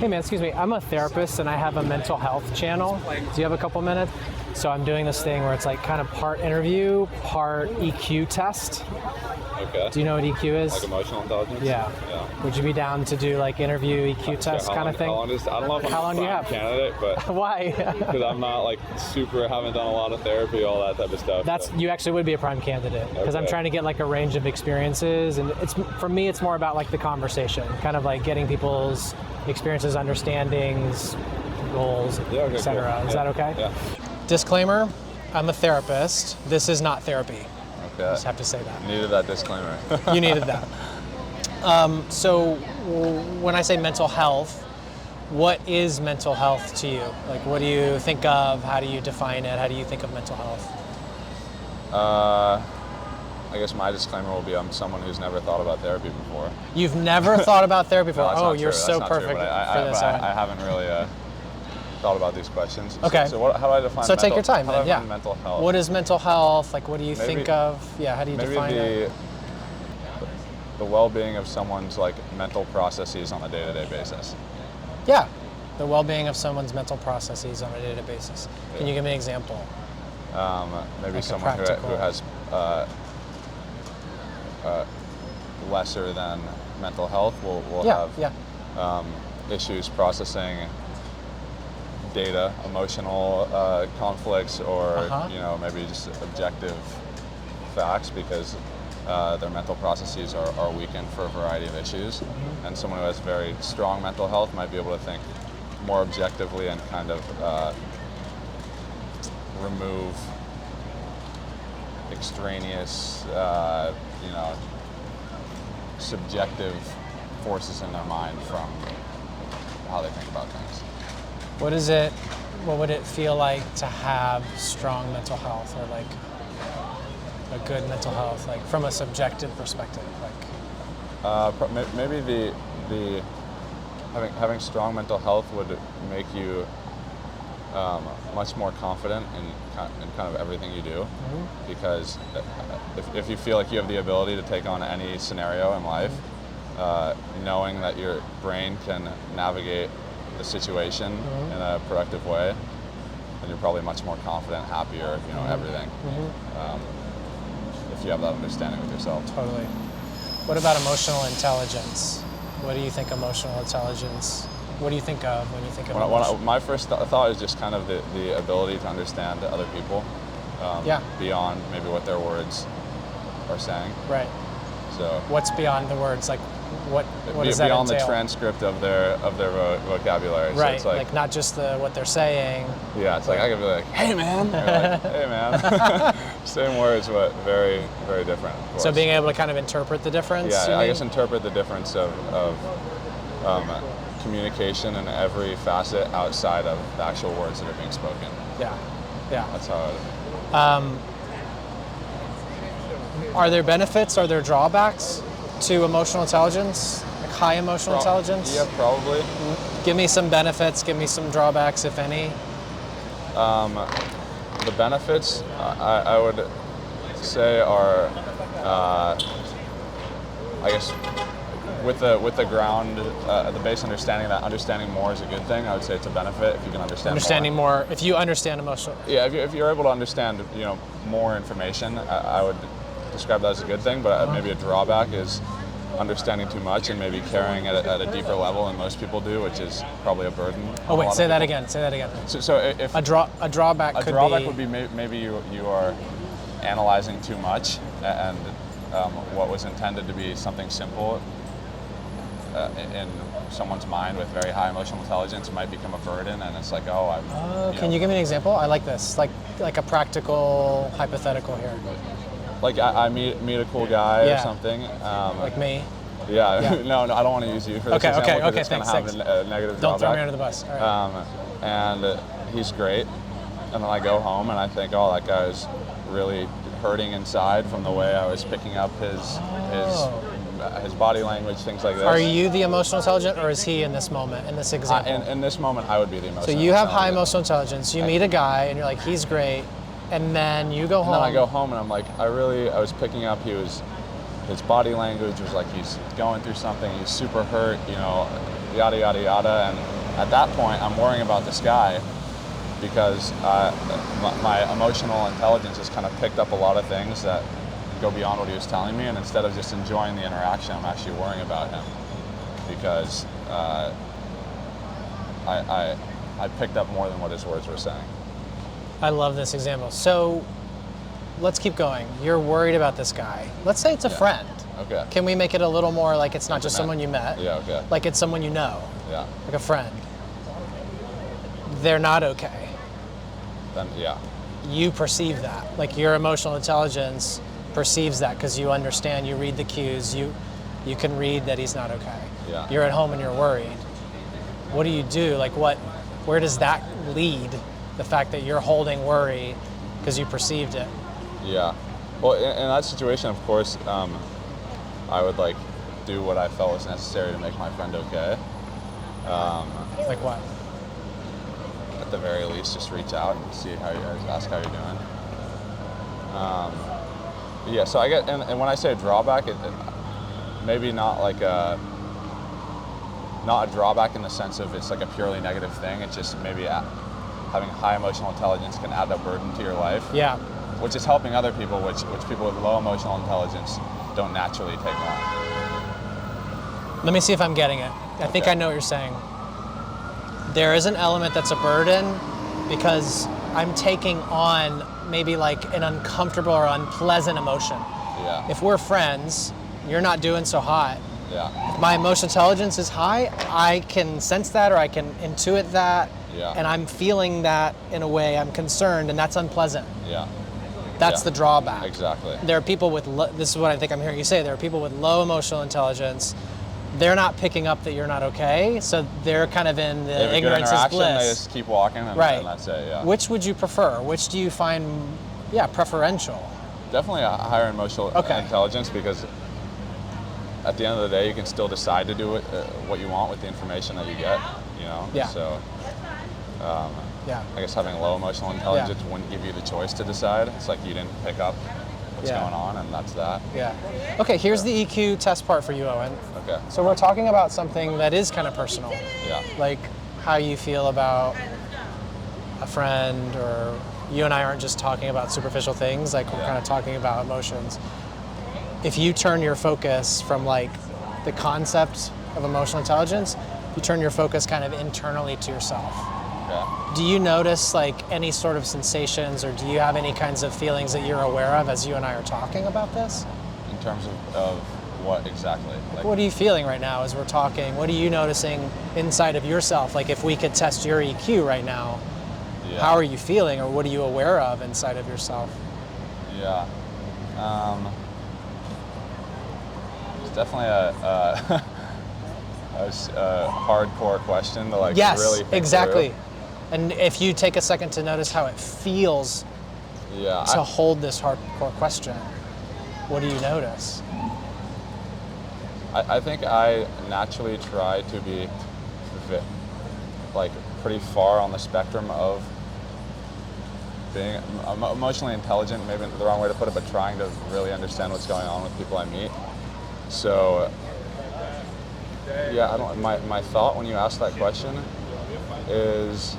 Hey man, excuse me. I'm a therapist and I have a mental health channel. Do you have a couple minutes? So I'm doing this thing where it's like kind of part interview, part EQ test. Okay. Do you know what EQ is? Like emotional intelligence? Yeah. Would you be down to do like interview EQ test kind of thing? I don't know if I'm a candidate, but why? Because I'm not like haven't done a lot of therapy, all that type of stuff. You actually would be a prime candidate because I'm trying to get like a range of experiences, and for me it's more about like the conversation, kind of like getting people's experiences, understandings, goals, etc. Cool. Is that okay? Yeah. Disclaimer: I'm a therapist. This is not therapy. Okay. I just have to say that. Needed that disclaimer. You needed that. So when I say mental health, what is mental health to you? Like, what do you think of? How do you define it? How do you think of mental health? I guess my disclaimer will be I'm someone who's never thought about therapy before. You've never thought about therapy before? No, you're so perfect for this. I haven't really thought about these questions. Okay. So how do I define So take your time then, yeah. Mental health? What is mental health? Like, what do you think of? Yeah, how do you define it? The well-being of someone's like mental processes on a day-to-day basis. Yeah, the well-being of someone's mental processes on a day-to-day basis. Can you give me an example? Maybe like someone who has lesser than mental health will have issues processing data, emotional conflicts, or maybe just objective facts because their mental processes are weakened for a variety of issues. Mm-hmm. And someone who has very strong mental health might be able to think more objectively and kind of remove extraneous, subjective forces in their mind from how they think about things. What would it feel like to have strong mental health, or like a good mental health, like from a subjective perspective? Like, maybe the having strong mental health would make you much more confident in kind of everything you do, mm-hmm. because if you feel like you have the ability to take on any scenario in life, knowing that your brain can navigate the situation mm-hmm. in a productive way, then you're probably much more confident, happier, mm-hmm. everything. Mm-hmm. If you have that understanding with yourself. Totally. What about emotional intelligence? What do you think emotional intelligence? What do you think of when you think of my first thought is just kind of the ability to understand other people beyond maybe what their words are saying. Right. So what's beyond the words? Like what does that beyond entail? The transcript of their vocabulary. Right. So it's like not just what they're saying. Yeah. It's like I could be like, hey man, or like, hey man. Same words, but very, very different. So being able to kind of interpret the difference. Yeah, I guess interpret the difference of communication in every facet outside of the actual words that are being spoken. Yeah. That's how Are there benefits, are there drawbacks to emotional intelligence, like high emotional intelligence? Yeah, probably. Give me some benefits, give me some drawbacks, if any. The benefits, I would say, are, I guess, with the ground, the base understanding that understanding more is a good thing. I would say it's a benefit if you can understand more. If you understand emotional. Yeah, if you're able to understand, more information, I would describe that as a good thing. But maybe a drawback is understanding too much and maybe carrying it at a deeper level than most people do, which is probably a burden. Oh wait, say that again. So if a drawback would be maybe you are analyzing too much, and what was intended to be something simple in someone's mind with very high emotional intelligence might become a burden, and it's like, can you give me an example? I like this, like a practical hypothetical here. Like I meet a cool guy or something. Like me. Yeah. No, I don't want to use you for this example because it's going to have a negative drawback. Don't throw me under the bus. All right. And he's great, and then I go home and I think, that guy's really hurting inside from the way I was picking up his body language, things like this. Are you the emotional intelligent, or is he in this moment, in this example? In this moment, I would be the emotional intelligent. So you have high emotional intelligence, you meet a guy, and you're like, he's great, and then you go home. And then I go home, and I'm like, I was picking up, his body language was like he's going through something, he's super hurt, yada, yada, yada, and at that point, I'm worrying about this guy because my emotional intelligence has kind of picked up a lot of things that go beyond what he was telling me, and instead of just enjoying the interaction, I'm actually worrying about him because I picked up more than what his words were saying. I love this example. So let's keep going. You're worried about this guy. Let's say it's a friend. Okay. Can we make it a little more like it's not just someone you met? Yeah, okay. Like it's someone you know. Yeah. Like a friend. They're not okay. Then, yeah. You perceive that. Like your emotional intelligence perceives that because you understand, you read the cues, you can read that he's not okay. Yeah. You're at home and you're worried. What do you do? Like where does that lead? The fact that you're holding worry because you perceived it. Yeah. Well, in that situation, of course, I would like do what I felt was necessary to make my friend okay. Like what? At the very least, just reach out and see how ask how you're doing. Yeah. So I get, and when I say a drawback, it maybe not like not a drawback in the sense of it's like a purely negative thing. It's just maybe having high emotional intelligence can add a burden to your life. Yeah. Which is helping other people, which people with low emotional intelligence don't naturally take on. Let me see if I'm getting it. I think I know what you're saying. There is an element that's a burden because I'm taking on maybe like an uncomfortable or unpleasant emotion. Yeah. If we're friends, you're not doing so hot. Yeah. If my emotional intelligence is high, I can sense that or I can intuit that. Yeah. And I'm feeling that in a way, I'm concerned, and that's unpleasant. Yeah. That's the drawback. Exactly. There are people with, this is what I think I'm hearing you say, there are people with low emotional intelligence. They're not picking up that you're not okay, so they're kind of in the ignorance is bliss. They just keep walking, and that's it, yeah. Which would you prefer? Which do you find, preferential? Definitely a higher emotional intelligence, because at the end of the day, you can still decide to do what you want with the information that you get, you know? Yeah. So, I guess having low emotional intelligence wouldn't give you the choice to decide. It's like you didn't pick up what's going on, and that's that. Yeah. Okay, here's the EQ test part for you, Owen. Okay. So we're talking about something that is kind of personal. Yeah. Like how you feel about a friend, or you and I aren't just talking about superficial things, like we're kind of talking about emotions. If you turn your focus from like the concept of emotional intelligence, you turn your focus kind of internally to yourself. Okay. Do you notice like any sort of sensations, or do you have any kinds of feelings that you're aware of as you and I are talking about this? In terms of what exactly? Like, what are you feeling right now as we're talking? What are you noticing inside of yourself? Like if we could test your EQ right now, how are you feeling, or what are you aware of inside of yourself? Yeah. It's definitely a hardcore question to like really think exactly. through. And if you take a second to notice how it feels to hold this hardcore question, what do you notice? I think I naturally try to be like pretty far on the spectrum of being emotionally intelligent, maybe the wrong way to put it, but trying to really understand what's going on with people I meet. So I don't. My thought when you ask that question is,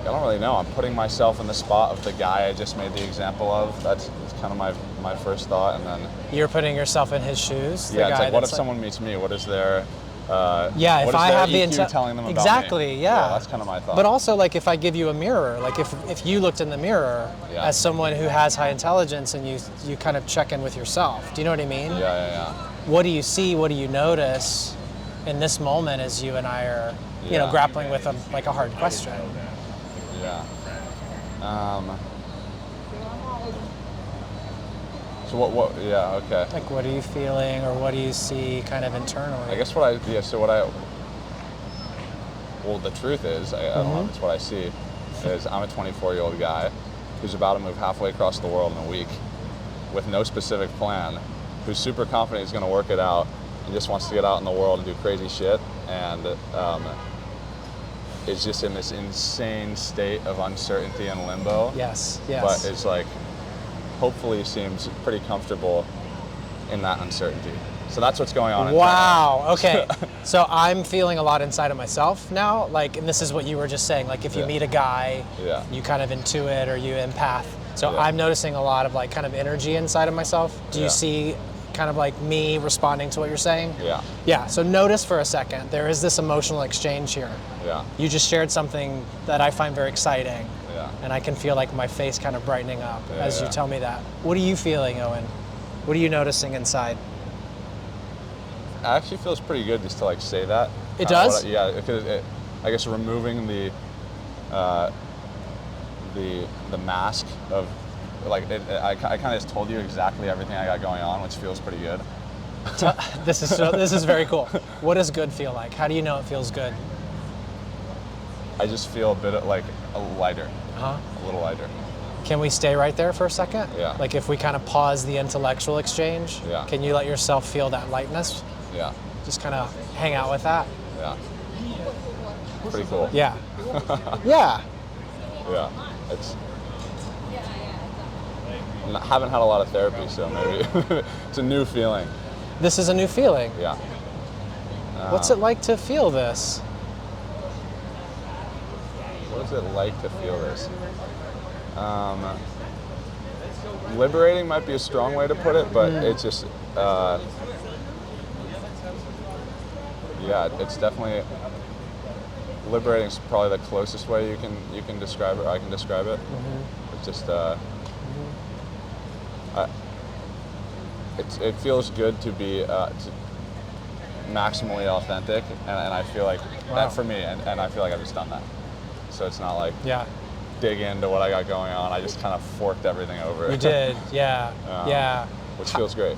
I don't really know. I'm putting myself in the spot of the guy I just made the example of. That's kind of my first thought, and then you're putting yourself in his shoes. Yeah, it's like, what if someone meets me? What is their if I have the telling them about exactly, me? yeah, that's kind of my thought. But also, like, if I give you a mirror, like if you looked in the mirror as someone who has high intelligence, and you kind of check in with yourself. Do you know what I mean? Yeah. What do you see? What do you notice in this moment as you and I are, grappling with a hard question? Yeah. So what? Yeah. Okay. Like, what are you feeling, or what do you see, kind of internally? I guess well, the truth is, I don't know if it's what I see, is I'm a 24-year-old guy who's about to move halfway across the world in a week with no specific plan, who's super confident he's going to work it out and just wants to get out in the world and do crazy shit, and is just in this insane state of uncertainty and limbo. Yes. But it's like, hopefully seems pretty comfortable in that uncertainty. So that's what's going on. Wow. Okay. So I'm feeling a lot inside of myself now. Like, and this is what you were just saying. Like, if you meet a guy, you kind of intuit or you empath. So I'm noticing a lot of like kind of energy inside of myself. Do you see kind of like me responding to what you're saying? Yeah. Yeah. So notice for a second, there is this emotional exchange here. Yeah. You just shared something that I find very exciting. Yeah. And I can feel like my face kind of brightening up as you tell me that. What are you feeling, Owen? What are you noticing inside? It actually feels pretty good just to like say that. It does? Yeah, because I guess removing the mask of like I kind of just told you exactly everything I got going on, which feels pretty good. This is very cool. What does good feel like? How do you know it feels good? I just feel a bit like a lighter, a little lighter. Can we stay right there for a second? Yeah. Like if we kind of pause the intellectual exchange, can you let yourself feel that lightness? Yeah. Just kind of hang out with that? Yeah. Pretty cool. Yeah. Yeah. Yeah. I haven't had a lot of therapy, so maybe it's a new feeling. This is a new feeling. Yeah. What's it like to feel this? What is it like to feel this? Liberating might be a strong way to put it, but it's just, it's definitely liberating is probably the closest way you can describe it. Or I can describe it. It's just, it feels good to be maximally authentic, and I feel like that for me, and I feel like I've just done that. So it's not like dig into what I got going on. I just kind of forked everything over. You did, yeah. Which feels great.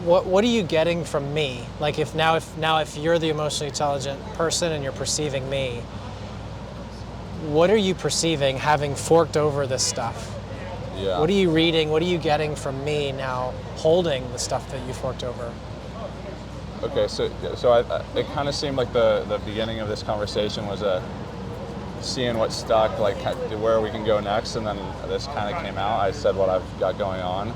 What are you getting from me? Like if you're the emotionally intelligent person and you're perceiving me, what are you perceiving having forked over this stuff? Yeah. What are you reading? What are you getting from me now holding the stuff that you forked over? Okay, so it kind of seemed like the beginning of this conversation was seeing what stuck, like where we can go next, and then this kind of came out. I said what I've got going on.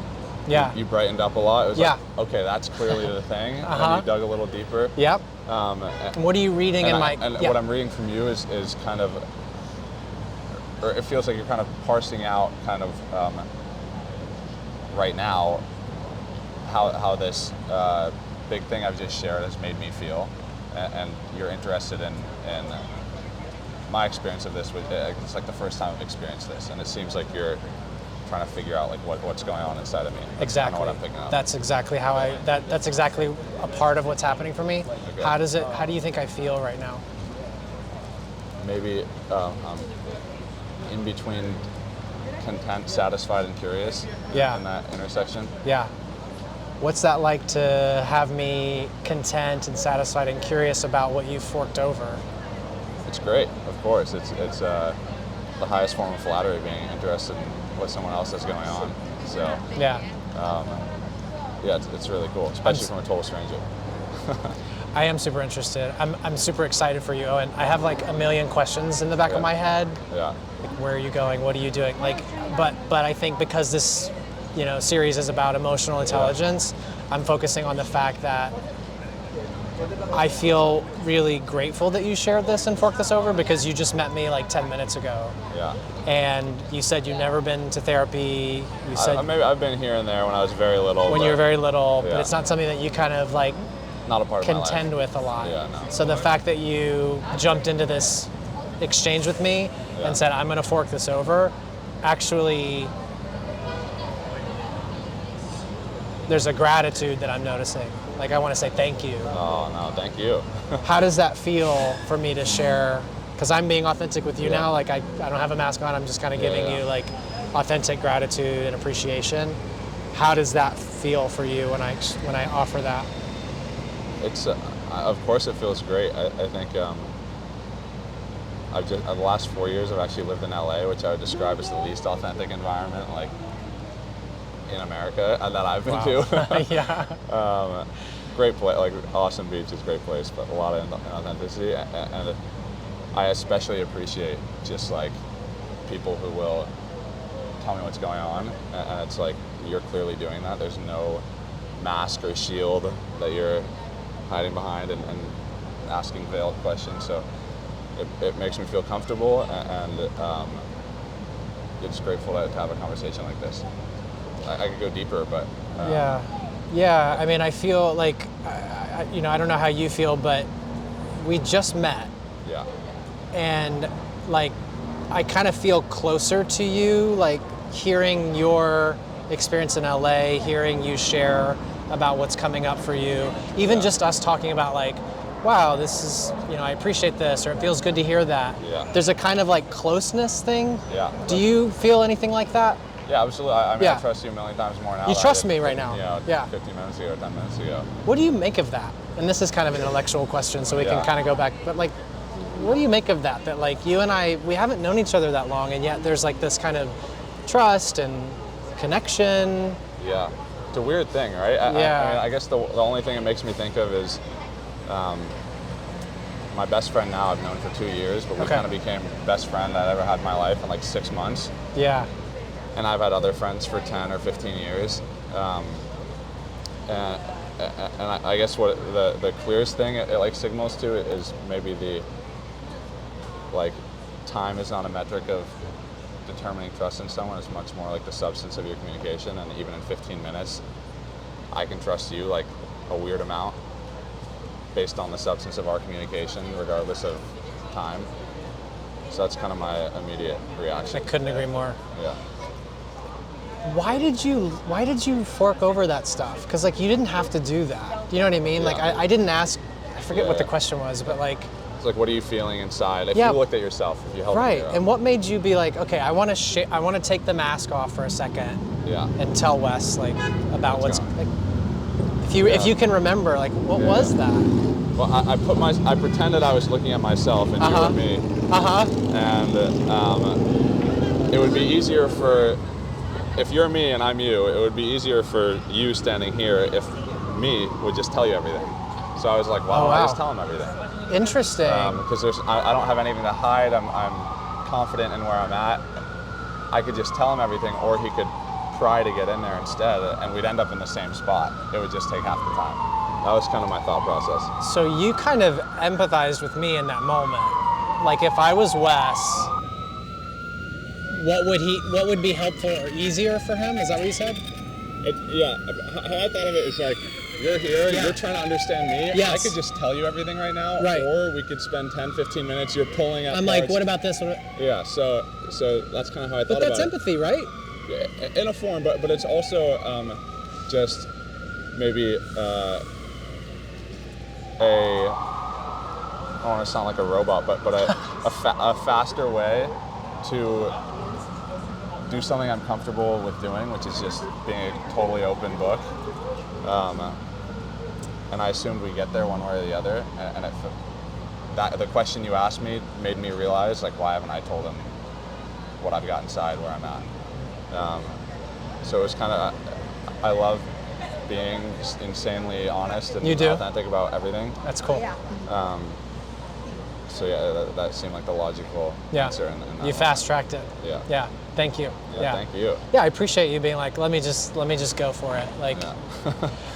Yeah. You brightened up a lot. It was like, okay, that's clearly the thing. And you dug a little deeper. Yep. And what are you reading in my... And what I'm reading from you is kind of, or it feels like you're kind of parsing out kind of right now how this big thing I've just shared has made me feel, and you're interested in my experience of this. It's like the first time I've experienced this, and it seems like you're trying to figure out like what's going on inside of me. That's exactly kind of what I'm picking up. That's exactly how that's exactly a part of what's happening for me. Okay. How do you think I feel right now? Maybe in between content, satisfied, and curious. Yeah. In that intersection. Yeah. What's that like to have me content and satisfied and curious about what you've forked over? It's great, of course. It's the highest form of flattery, being interested in what someone else has going on. So yeah, it's really cool, especially from a total stranger. I am super interested. I'm super excited for you, Owen. I have like a million questions in the back of my head. Yeah. Like, where are you going? What are you doing? Like, but I think because this, series is about emotional intelligence, I'm focusing on the fact that I feel really grateful that you shared this and forked this over, because you just met me like 10 minutes ago. Yeah. And you said you've never been to therapy. You said maybe I've been here and there when I was very little. When you were very little, but it's not something that you kind of like not a part of contend my life. with a lot. Yeah, no. So the fact that you jumped into this exchange with me and said, I'm going to fork this over, actually, there's a gratitude that I'm noticing. Like, I want to say thank you. Oh, no, thank you. How does that feel for me to share? Because I'm being authentic with you now. Like, I don't have a mask on. I'm just kind of giving you, like, authentic gratitude and appreciation. How does that feel for you when I offer that? It's, of course it feels great. I think the last 4 years I've actually lived in LA, which I would describe as the least authentic environment, like, in America that I've been to. Yeah. Great place, like Awesome Beach is a great place, but a lot of inauthenticity, and I especially appreciate just like people who will tell me what's going on, and it's like, you're clearly doing that. There's no mask or shield that you're hiding behind and asking veiled questions. So it makes me feel comfortable, and it's grateful to have a conversation like this. I could go deeper, but yeah. I mean, I feel like I don't know how you feel, but we just met. Yeah. And like, I kind of feel closer to you, like hearing your experience in LA, hearing you share about what's coming up for you, even just us talking about like, wow, this is, I appreciate this, or it feels good to hear that. Yeah. There's a kind of like closeness thing. Yeah. Do you feel anything like that? Yeah, absolutely. I mean, I trust you a million times more now. You trust me right now. 15 minutes ago, 10 minutes ago. What do you make of that? And this is kind of an intellectual question, so we can kind of go back, but like, what do you make of that? That like you and I, we haven't known each other that long, and yet there's like this kind of trust and connection. Yeah, it's a weird thing, right? I mean, I guess the only thing it makes me think of is my best friend now I've known for 2 years, but we kind of became best friend I ever had in my life in like 6 months. Yeah. And I've had other friends for 10 or 15 years. And I guess what the clearest thing it like signals to is maybe the, like, time is not a metric of determining trust in someone. It's much more like the substance of your communication, and even in 15 minutes, I can trust you like a weird amount based on the substance of our communication, regardless of time. So that's kind of my immediate reaction. I couldn't agree more. Yeah. Why did you fork over that stuff? Because like you didn't have to do that. Do you know what I mean? Yeah. Like I didn't ask. I forget what the question was, but like. It's like, what are you feeling inside? If you looked at yourself, if you held right. it up. And what made you be like, okay, I want to take the mask off for a second. Yeah. And tell Wes like about what's like. If you can remember, like what was that? Well, I pretended I was looking at myself and you and me. And it would be easier if you're me and I'm you, it would be easier for you standing here if me would just tell you everything. So I was like, why don't I just tell him everything? Interesting. Because I don't have anything to hide. I'm confident in where I'm at. I could just tell him everything, or he could try to get in there instead, and we'd end up in the same spot. It would just take half the time. That was kind of my thought process. So you kind of empathized with me in that moment. Like if I was Wes, what would be helpful or easier for him? Is that what you said? How I thought of it is like, you're here, you're trying to understand me. Yes. I could just tell you everything right now, right. Or we could spend 10, 15 minutes, you're pulling at I'm parts. like, what about this? Yeah, so that's kind of how I thought about it. But that's empathy, right? In a form, but it's also just maybe I don't want to sound like a robot, but a faster way to do something I'm comfortable with doing, which is just being a totally open book. And I assumed we get there one way or the other. And the question you asked me made me realize, like, why haven't I told him what I've got inside, where I'm at? So it was kind of, I love being just insanely honest and authentic about everything. That's cool. Yeah. So yeah, that seemed like the logical answer. You fast tracked it. Yeah. Yeah. Thank you. Yeah. Thank you. Yeah, I appreciate you being like, let me just go for it. Like,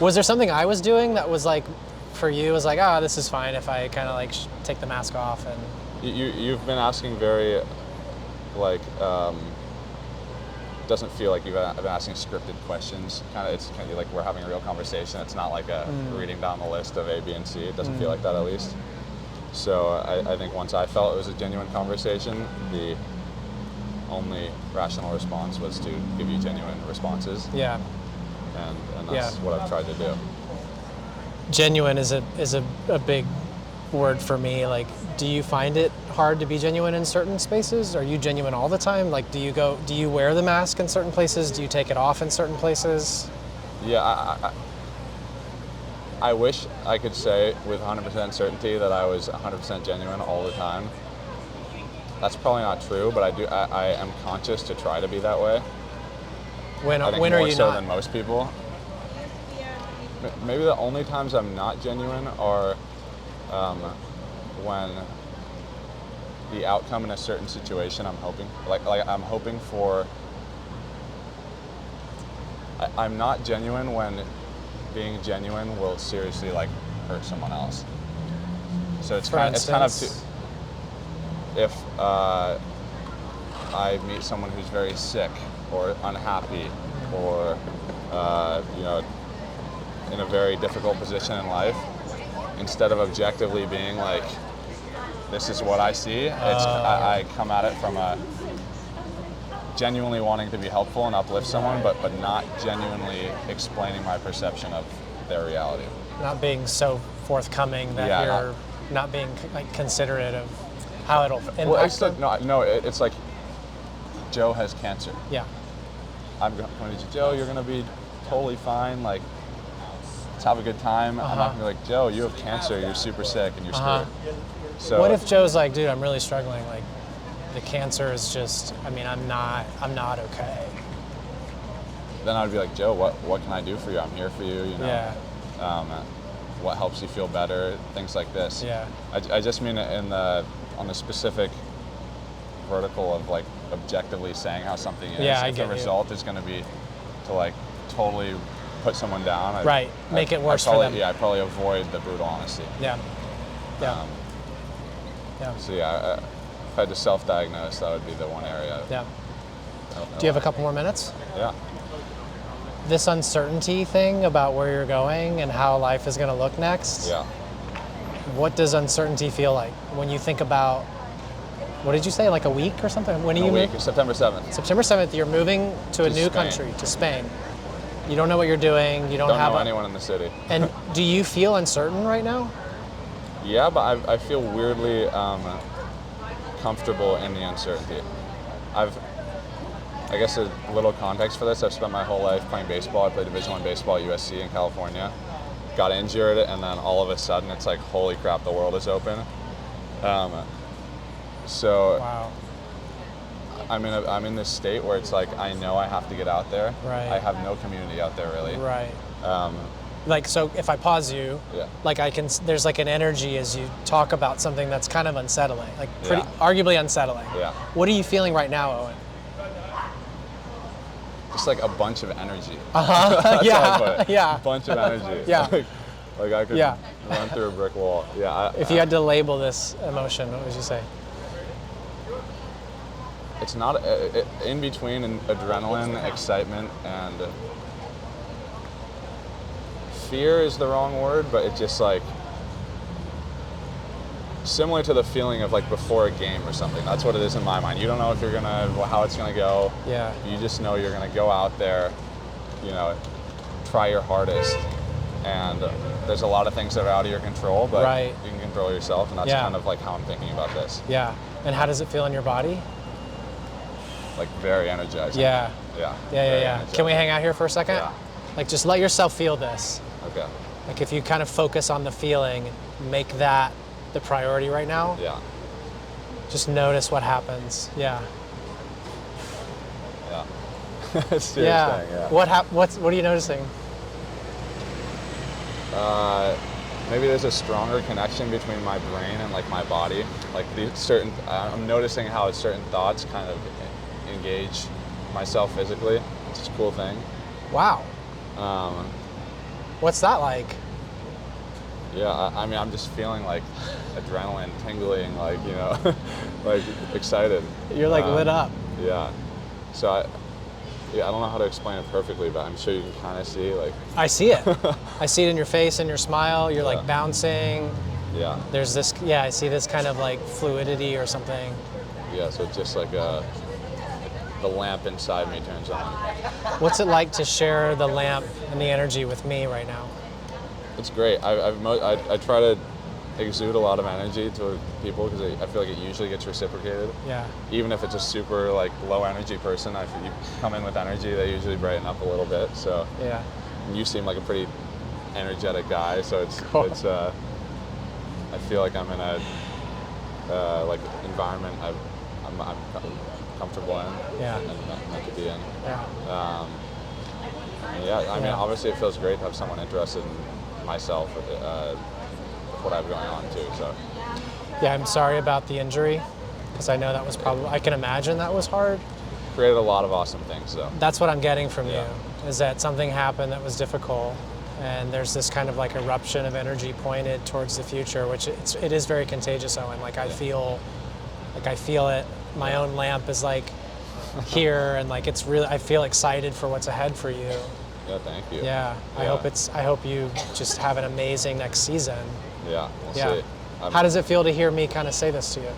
was there something I was doing that was like, for you, was like, this is fine if I kind of like take the mask off and. You've been asking very, like, doesn't feel like you've been asking scripted questions. It's kind of like we're having a real conversation. It's not like a reading down the list of A, B, and C. It doesn't feel like that, at least. So I think once I felt it was a genuine conversation, the only rational response was to give you genuine responses. Yeah. And that's what I've tried to do. Genuine is a big word for me. Like, do you find it hard to be genuine in certain spaces? Are you genuine all the time? Like, do you wear the mask in certain places? Do you take it off in certain places? Yeah, I wish I could say with 100% certainty that I was 100% genuine all the time. That's probably not true, but I am conscious to try to be that way. When I think are more you so not? than most people. Maybe the only times I'm not genuine are when the outcome in a certain situation I'm hoping for. I'm not genuine when being genuine will seriously like hurt someone else. So it's For kind of instance? if I meet someone who's very sick or unhappy or you know, in a very difficult position in life, instead of objectively being like, this is what I see, I come at it from a genuinely wanting to be helpful and uplift someone, but not genuinely explaining my perception of their reality. Not being so forthcoming that Yeah, you're not being like considerate of how it'll impact Well, it's them. it's like Joe has cancer. Yeah. I'm going to Joe, you're going to be totally fine. Like, let's have a good time. I'm not going to be like, Joe, you have cancer. You're super sick and you're screwed. So What if Joe's like, dude, I'm really struggling. Like, the cancer is just, I mean, I'm not okay. Then I'd be like, Joe, what can I do for you? I'm here for you. You know. Yeah. What helps you feel better? Things like this. Yeah. I just mean it on the specific vertical of like objectively saying how something is. Yeah, I if get the you. result is going to be to like totally put someone down. Right. Make it worse for them. Yeah, I'd probably avoid the brutal honesty. Yeah. Yeah. Yeah. So yeah, if I had to self-diagnose, that would be the one area. Yeah. Do you have a couple more minutes? Yeah. This uncertainty thing about where you're going and how life is going to look next. Yeah. What does uncertainty feel like when you think about, what did you say, like a week or something? When do you week, move? September 7th. September 7th, you're moving to a new Spain. country, to Spain. You don't know what you're doing. You don't have know anyone in the city. And do you feel uncertain right now? Yeah, but I feel weirdly comfortable in the uncertainty. I guess a little context for this, I've spent my whole life playing baseball. I played Division I baseball at USC in California. Got injured, and then all of a sudden it's like, holy crap, the world is open. So Wow. I'm in this state where it's like, I know I have to get out there. Right. I have no community out there really. Right. Like, so if I pause you, Yeah. like there's like an energy as you talk about something that's kind of unsettling, like pretty, Yeah. arguably unsettling. Yeah. What are you feeling right now, Owen? Just like a bunch of energy. Uh-huh. That's how I put Yeah. it. Yeah. A bunch of energy. Yeah. Like I could Yeah. run through a brick wall. Yeah. If you had to label this emotion, what would you say? It's not in between adrenaline, excitement, and fear is the wrong word, but it's just like similar to the feeling of like before a game or something. That's what it is in my mind. You don't know if you're how it's gonna go. Yeah. You just know you're gonna go out there, you know, try your hardest, and there's a lot of things that are out of your control, but Right. you can control yourself, and that's Yeah. kind of like how I'm thinking about this. Yeah. And how does it feel in your body? Like very energizing. Yeah. Yeah. Yeah, very yeah. Can we hang out here for a second? Yeah. Like, just let yourself feel this. Okay. Like, if you kind of focus on the feeling, make that the priority right now. Yeah. Just notice what happens. Yeah. Yeah. Seriously, Yeah. yeah. What are you noticing? Maybe there's a stronger connection between my brain and like my body. Like I'm noticing how certain thoughts kind of engage myself physically. It's just a cool thing. Wow. What's that like? Yeah, I mean, I'm just feeling like adrenaline tingling, like, you know, like excited. You're like lit up. Yeah. So I don't know how to explain it perfectly, but I'm sure you can kind of see, like. I see it. I see it in your face and your smile. You're Yeah. like bouncing. Yeah. There's this, yeah, I see this kind of like fluidity or something. Yeah, so it's just like the lamp inside me turns on. What's it like to share the lamp and the energy with me right now? It's great. I try to exude a lot of energy to people because I feel like it usually gets reciprocated. Yeah. Even if it's a super like low energy person, if you come in with energy, they usually brighten up a little bit. So Yeah. you seem like a pretty energetic guy, so it's Cool. I feel like I'm in a like environment I'm comfortable in. Yeah. And meant to be in. Yeah. And yeah, I mean, Yeah. obviously it feels great to have someone interested in myself, what I have going on too. So Yeah, I'm sorry about the injury because I know that was probably, I can imagine that was hard. created a lot of awesome things though. That's what I'm getting from Yeah. you, is that something happened that was difficult. and there's this kind of like eruption of energy pointed towards the future, which it is very contagious, Owen. Like I feel it. My own lamp is like here, and like it's really, I feel excited for what's ahead for you. Yeah, thank you. Yeah, I hope you just have an amazing next season. Yeah, we'll see. How does it feel to hear me kind of say this to you?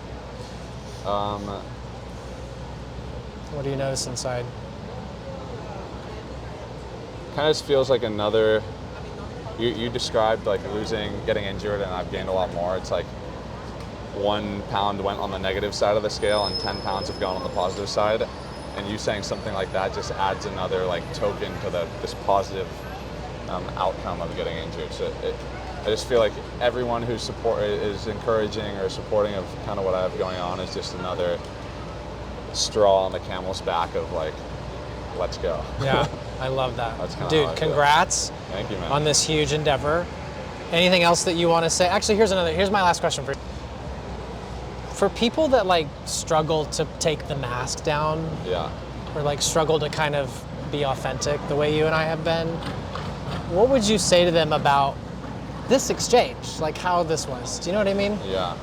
What do you notice inside? Kind of just feels like another. You described like getting injured, and I've gained a lot more. It's like 1 pound went on the negative side of the scale, and 10 pounds have gone on the positive side. And you saying something like that just adds another like token to this positive outcome of getting injured. So I just feel like everyone who is encouraging or supporting of kind of what I have going on is just another straw on the camel's back of like, let's go. Yeah, I love that. Dude, congrats. Thank you, man. On this huge endeavor. Anything else that you want to say? Actually, here's my last question for you. For people that like struggle to take the mask down, or like struggle to kind of be authentic the way you and I have been, what would you say to them about this exchange? Like how this was? Do you know what I mean? Yeah.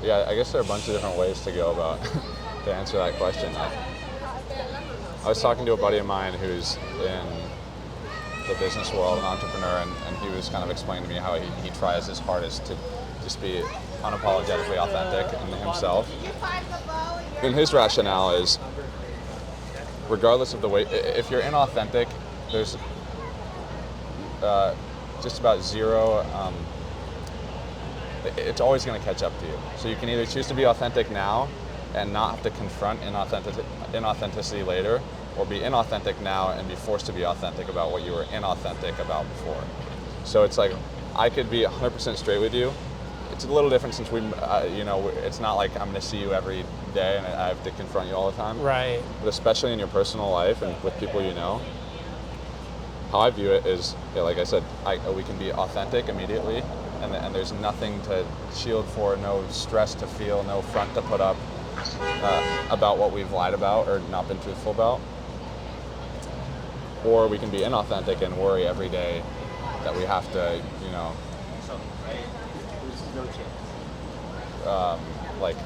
Yeah, I guess there are a bunch of different ways to go about to answer that question. I was talking to a buddy of mine who's in the business world, an entrepreneur, and he was kind of explaining to me how he tries his hardest to just be unapologetically authentic in himself. And his rationale is, regardless of the way, if you're inauthentic, there's just about zero, it's always going to catch up to you. So you can either choose to be authentic now and not have to confront inauthenticity later, or be inauthentic now and be forced to be authentic about what you were inauthentic about before. So it's like, I could be 100% straight with you. It's a little different since it's not like I'm going to see you every day and I have to confront you all the time. Right. But especially in your personal life and with people you know, how I view it is, like I said, we can be authentic immediately, and there's nothing to shield for, no stress to feel, no front to put up about what we've lied about or not been truthful about. Or we can be inauthentic and worry every day that we have to, like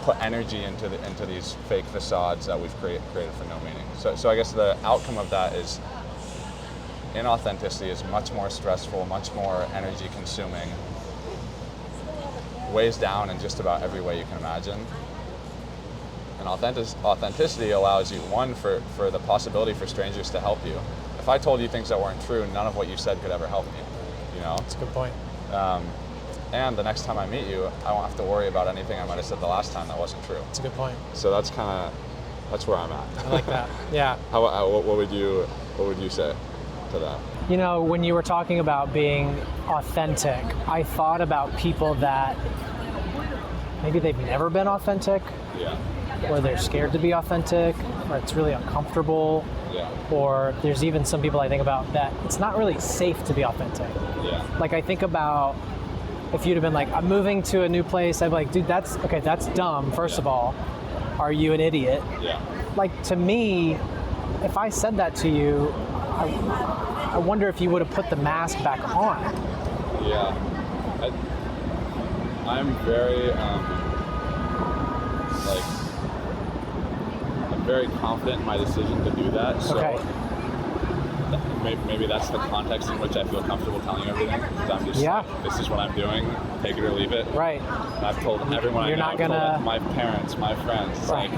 put energy into these fake facades that we've created for no meaning. So I guess the outcome of that is inauthenticity is much more stressful, much more energy consuming, weighs down in just about every way you can imagine. And authenticity allows you, one, for the possibility for strangers to help you. If I told you things that weren't true, none of what you said could ever help me, That's a good point. And the next time I meet you, I won't have to worry about anything I might have said the last time that wasn't true. That's a good point. So that's where I'm at. I like that. Yeah. What would you say to that? When you were talking about being authentic, I thought about people that maybe they've never been authentic. Yeah. Or they're scared to be authentic, or it's really uncomfortable. Yeah. Or there's even some people I think about that it's not really safe to be authentic. Yeah. Like I think about if you'd have been like, I'm moving to a new place, I'd be like, dude, that's dumb, first of all. Are you an idiot? Yeah. Like to me, if I said that to you, I wonder if you would have put the mask back on. Yeah. I'm very I'm very confident in my decision to do that. So maybe that's the context in which I feel comfortable telling you everything. Because I'm just like, this is what I'm doing, take it or leave it. Right. And I've told everyone You're I know, not gonna... my parents, my friends, it's like,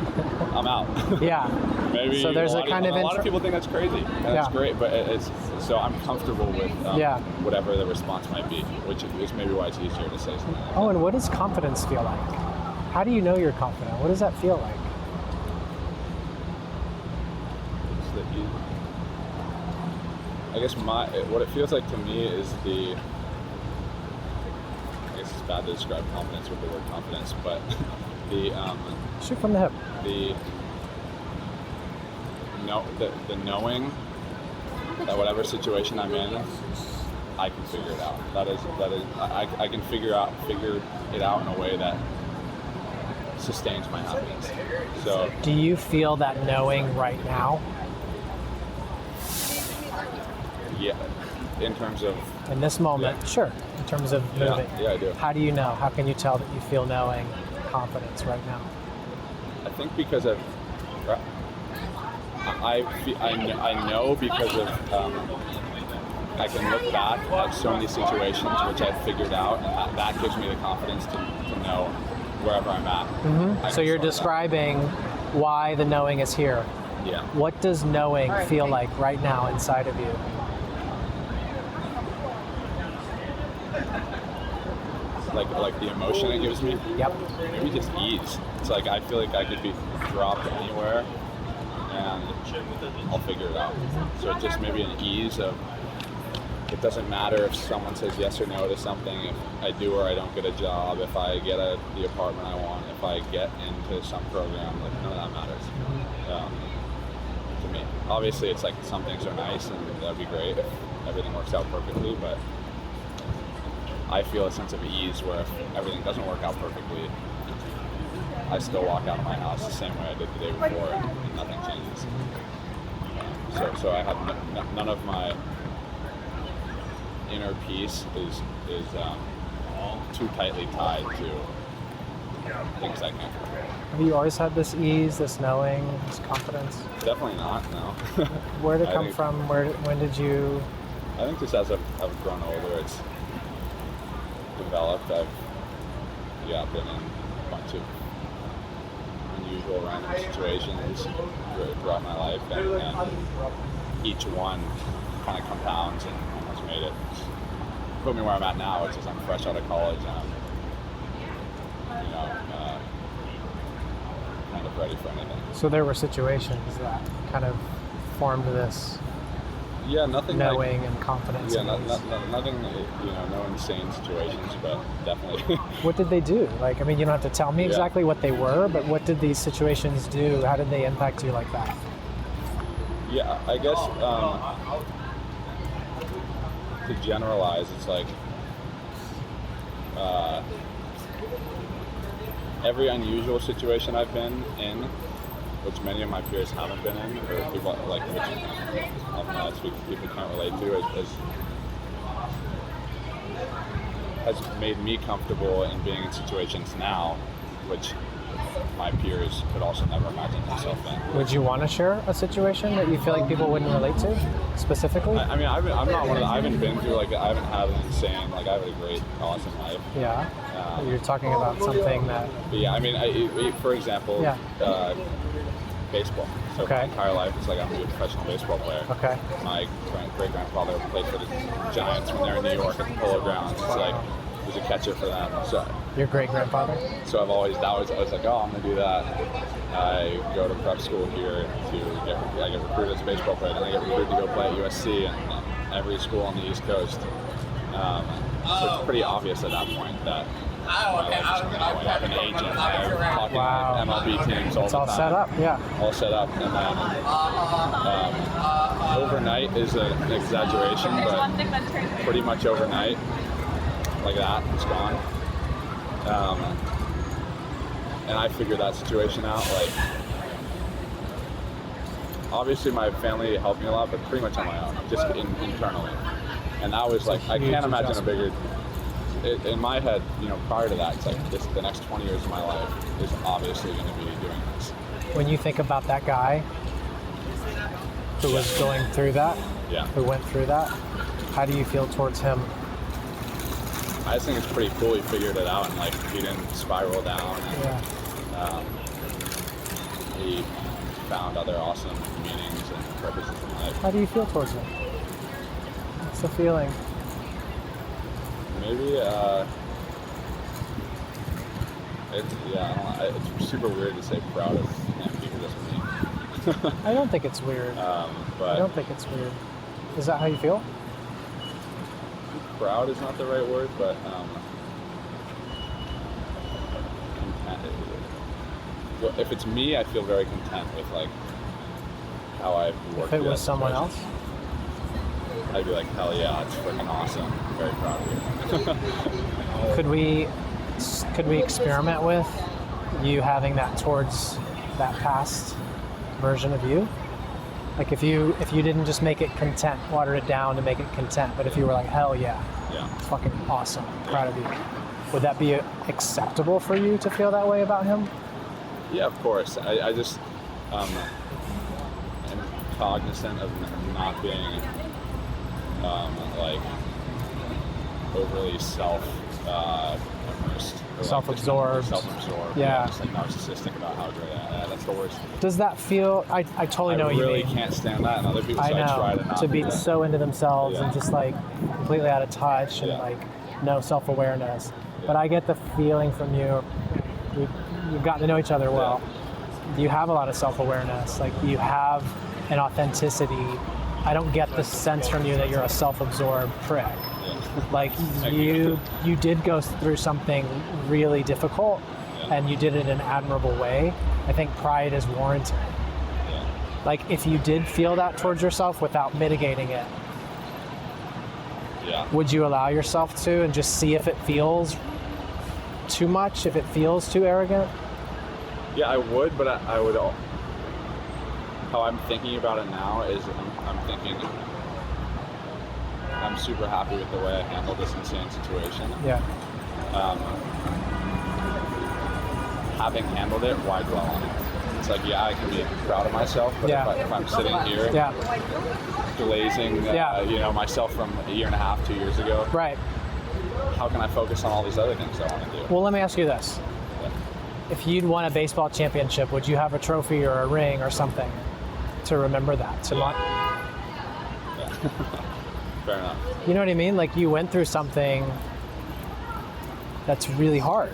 I'm out. Yeah. Maybe so there's a lot of people think that's crazy, and that's great, but so I'm comfortable with whatever the response might be, which is maybe why it's easier to say something like that. Oh, and what does confidence feel like? How do you know you're confident? What does that feel like? I guess what it feels like to me is I guess it's bad to describe confidence with the word confidence, but shoot from the hip. The knowing that whatever situation I'm in, I can figure it out. I can figure it out in a way that sustains my happiness. So, do you feel that knowing right now? Yeah. In terms of... In this moment, Yeah. Sure. In terms of moving. Yeah, I do. How do you know? How can you tell that you feel knowing confidence right now? I think because of... I know because of... I can look back at so many situations which I've figured out, and that gives me the confidence to know wherever I'm at. Mm-hmm. So you're describing why the knowing is here. Yeah. What does knowing feel like right now inside of you? Like the emotion it gives me? Yep. Maybe just ease. It's like I feel like I could be dropped anywhere and I'll figure it out. So it's just maybe an ease of, it doesn't matter if someone says yes or no to something, if I do or I don't get a job, if I get the apartment I want, if I get into some program, like none of that matters to me. Obviously it's like some things are nice and that'd be great if everything works out perfectly, but I feel a sense of ease where if everything doesn't work out perfectly, I still walk out of my house the same way I did the day before and nothing changes. So I have none of my inner peace is too tightly tied to things I can't control. Have you always had this ease, this knowing, this confidence? Definitely not, no. Where did it come from? When did you... I think just as I've grown older, it's developed. I've been in a bunch of unusual random situations throughout my life, and each one kind of compounds and has made it put me where I'm at now, which is I'm fresh out of college and I'm kind of ready for anything. So there were situations that kind of formed this nothing knowing and confidence. Nothing, no insane situations, but definitely. What did they do? Like, I mean, you don't have to tell me exactly what they were, but what did these situations do? How did they impact you like that? Yeah, I guess to generalize, it's like every unusual situation I've been in, which many of my peers haven't been in, or people like which people can't relate to, has made me comfortable in being in situations now, which my peers could also never imagine themselves in. Would you want to share a situation that you feel like people wouldn't relate to, specifically? I mean, I'm not one of the, I haven't been through, I haven't had an insane, I have a great, awesome life. Yeah. You're talking about something that... But yeah, I mean, for example, baseball. So my entire life, it's like I'm a professional baseball player. Okay. My great-grandfather played for the Giants when they were in New York at the Polo Grounds. It's like, he was a catcher for them. So your great-grandfather? So I was like, oh, I'm going to do that. I go to prep school here I get recruited as a baseball player, then I get recruited to go play at USC and every school on the East Coast. So it's pretty obvious at that point that I have an agent. I'm talking to MLB teams all the time. It's all set up, All set up. And then overnight is an exaggeration, but pretty much overnight, like that, it's gone. And I figured that situation out. Obviously my family helped me a lot, but pretty much on my own, just internally. And that was I can't imagine a bigger... in my head, prior to that, it's like the next 20 years of my life is obviously going to be doing this. When you think about that guy who was going through that, who went through that, how do you feel towards him? I just think it's pretty cool he figured it out and he didn't spiral down. And, he found other awesome meanings and purposes in life. How do you feel towards him? What's the feeling? Maybe, it's super weird to say proud of him because that's me. I don't think it's weird. I don't think it's weird. Is that how you feel? Proud is not the right word, but if it's me, I feel very content with how I've worked. If it was someone else? I'd be like, hell yeah, it's freaking awesome. I'm very proud of you. Could we experiment with you having that towards that past version of you? Like if you didn't just make it content, water it down to make it content, but if you were like, hell yeah, it's fucking awesome, proud of you. Would that be acceptable for you to feel that way about him? Yeah, of course. I just am cognizant of not being like overly immersed. Self-absorbed. Yeah. Just like narcissistic about how great I am. That's the worst. Does that feel? I totally know what you mean. I really can't stand that, and other people. I know. I try to not be that. So into themselves and just like completely out of touch and Yeah. like no self-awareness. Yeah. But I get the feeling from you. You've gotten to know each other well. Yeah. You have a lot of self-awareness. Like you have an authenticity. I don't get the sense from you that you're a self-absorbed prick. Like you did go through something really difficult, and you did it in an admirable way. I think pride is warranted. Like if you did feel that towards yourself without mitigating it, would you allow yourself to and just see if it feels too much, if it feels too arrogant? Yeah, I would, but I would. How I'm thinking about it now is I'm thinking I'm super happy with the way I handled this insane situation. Yeah. Having handled it, why dwell on it? It's like, yeah, I can be proud of myself, but if I'm sitting here glazing, myself from a year and a half, 2 years ago, right? How can I focus on all these other things I want to do? Well, let me ask you this. If you'd won a baseball championship, would you have a trophy or a ring or something to remember that? Fair enough. You know what I mean? Like you went through something that's really hard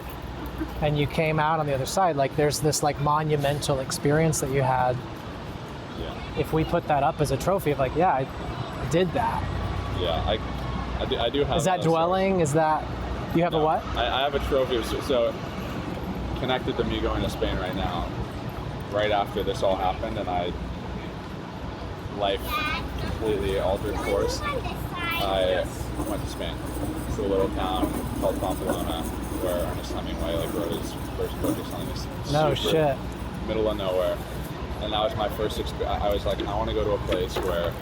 and you came out on the other side. Like there's this like monumental experience that you had. Yeah. If we put that up as a trophy of like, yeah, I did that. Yeah, I do have. Is that dwelling? Is that, you have a what? I have a trophy. So connected to me going to Spain right now, right after this all happened, and life completely altered course. I went to Spain, to a little town called Pamplona, where Ernest Hemingway wrote his first book or something. No shit. Middle of nowhere, and that was my first experience. I was like, I want to go to a place where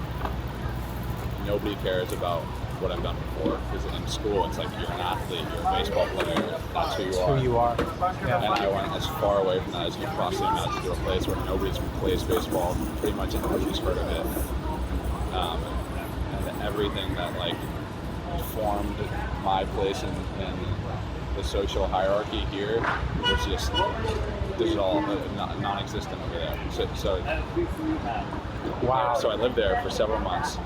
nobody cares about what I've done before. Because in school, it's like you're an athlete, you're a baseball player, that's who you are. Who you are. Yeah. And I went as far away from that as you can possibly imagine, to a place where nobody plays baseball, pretty much nobody's heard of it. And everything that formed my place in the social hierarchy here was just, this is all non-existent over there. So wow. So I lived there for several months.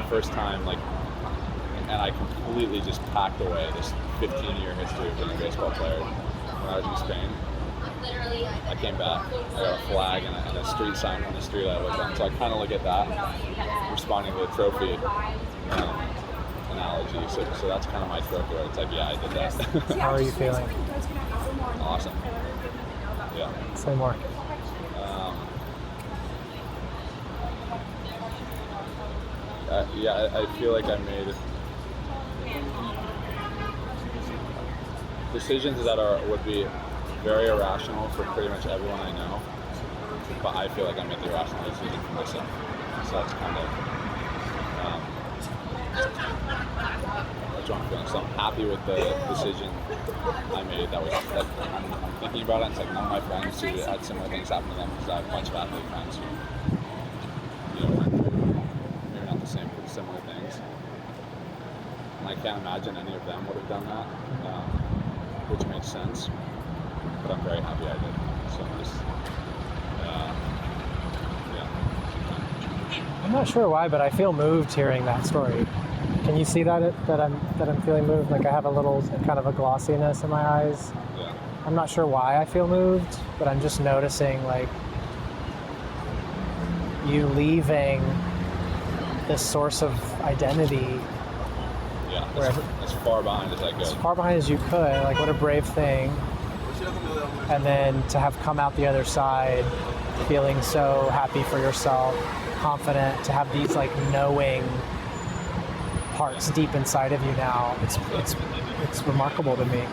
First time, and I completely just packed away this 15-year history of being a baseball player. When I was in Spain, I came back, I got a flag and a street sign from the street I lived on. So I kind of look at that, responding to the trophy analogy. So that's kind of my trophy, where it's like, yeah, I did that. How are you feeling? Awesome. Yeah. Say more. I feel like I made decisions that would be very irrational for pretty much everyone I know, but I feel like I made the irrational decision for myself. So that's kind of that's what I'm feeling. So I'm happy with the decision I made. I'm thinking about it, and it's like none of my friends who had similar things happen to them, because I have a bunch of athlete friends who went through maybe not the same, but similar things. And I can't imagine any of them would have done that, which makes sense. But I'm very happy I did. So I'm not sure why, but I feel moved hearing that story. Can you see that I'm feeling moved? Like I have a little kind of a glossiness in my eyes. Yeah. I'm not sure why I feel moved, but I'm just noticing you leaving this source of identity. Yeah, as far behind as I could. As far behind as you could. What a brave thing. And then to have come out the other side feeling so happy for yourself, confident, to have these knowing parts deep inside of you now. It's remarkable to me.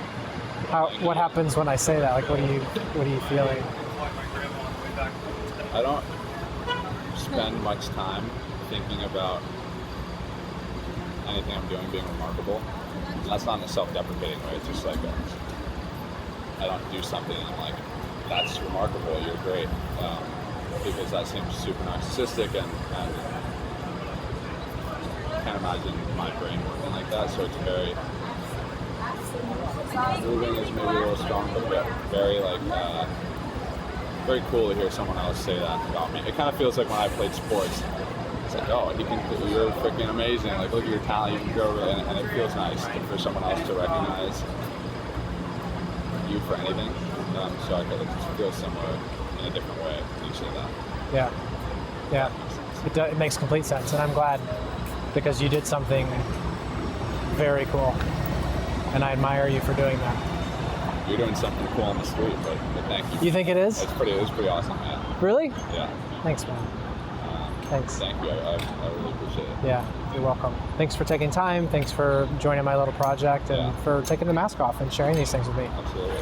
What happens when I say that? What are you feeling? I don't spend much time thinking about anything I'm doing being remarkable. And that's not in a self-deprecating way. It's just like I don't do something and I'm like, that's remarkable, you're great. Because that seems super narcissistic and I can't imagine my brain working like that. So it's very, moving is maybe a little strong, but very like, very cool to hear someone else say that about me. It kind of feels like when I played sports, it's like, oh, you're freaking amazing. Like, look at your talent, you can go, and it feels nice for someone else to recognize you for anything. So I could feel similar in a different way when you say that. Yeah. It makes complete sense, and I'm glad because you did something very cool, and I admire you for doing that. You're doing something cool on the street, but thank you. You think it is? It was pretty awesome, man. Really? Yeah. Thanks, man. Thanks. Thank you. I really appreciate it. Yeah, you're welcome. Thanks for taking time. Thanks for joining my little project and for taking the mask off and sharing these things with me. Absolutely.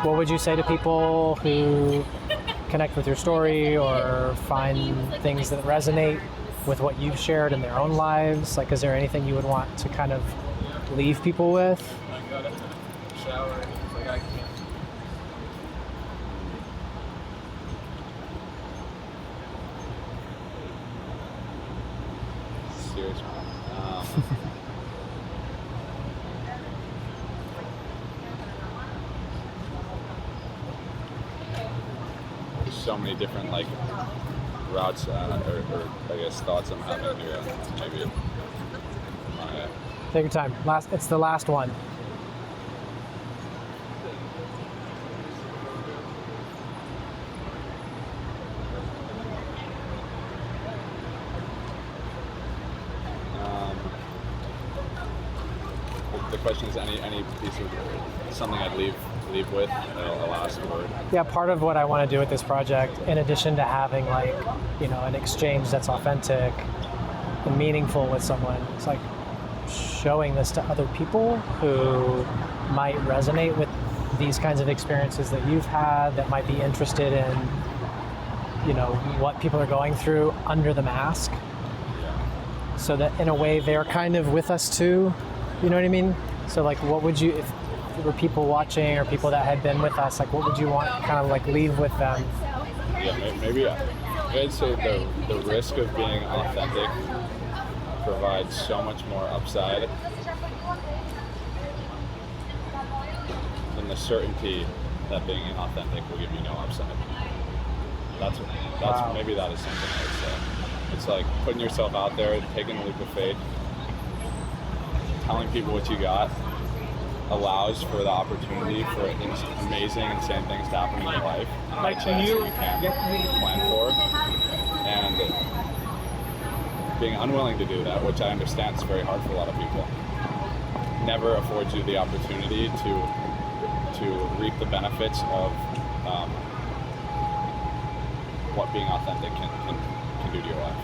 What would you say to people who connect with your story or find things that resonate with what you've shared in their own lives? Like, is there anything you would want to kind of leave people with? I got a shower. It's like I can't. Serious one. There's so many different like routes or I guess thoughts I'm having here. Maybe. Take your time. It's the last one. The question is any piece of something I'd leave with a last word. Yeah, part of what I want to do with this project, in addition to having like, an exchange that's authentic and meaningful with someone, it's like showing this to other people who might resonate with these kinds of experiences that you've had, that might be interested in, what people are going through under the mask. Yeah. So that in a way they're kind of with us too. You know what I mean? So like, what would you, if there were people watching or people that had been with us, like what would you want kind of like leave with them? Yeah, maybe I'd say the risk of being authentic provides so much more upside than the certainty that being inauthentic will give you no upside. That's wow. Maybe that is something I would say. It's like putting yourself out there, taking a leap of faith, telling people what you got allows for the opportunity for amazing, insane things to happen in your life by chance that you can't plan for. And being unwilling to do that, which I understand is very hard for a lot of people, never affords you the opportunity to reap the benefits of what being authentic can do to your life.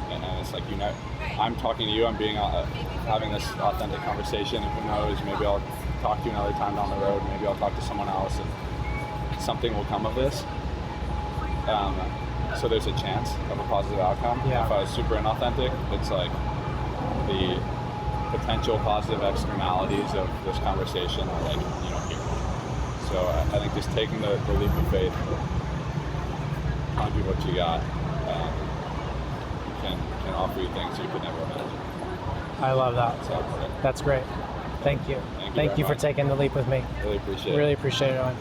And it's like, I'm talking to you, I'm being having this authentic conversation, and who knows, maybe I'll talk to you another time down the road, maybe I'll talk to someone else and something will come of this. So there's a chance of a positive outcome. Yeah. If I was super inauthentic, it's like the potential positive externalities of this conversation are like, here. So I think just taking the leap of faith, telling people what you got, can offer you things you could never imagine. I love that. So, that's great. Thank you. Thank you for taking the leap with me. Really appreciate it. Really appreciate it, Owen.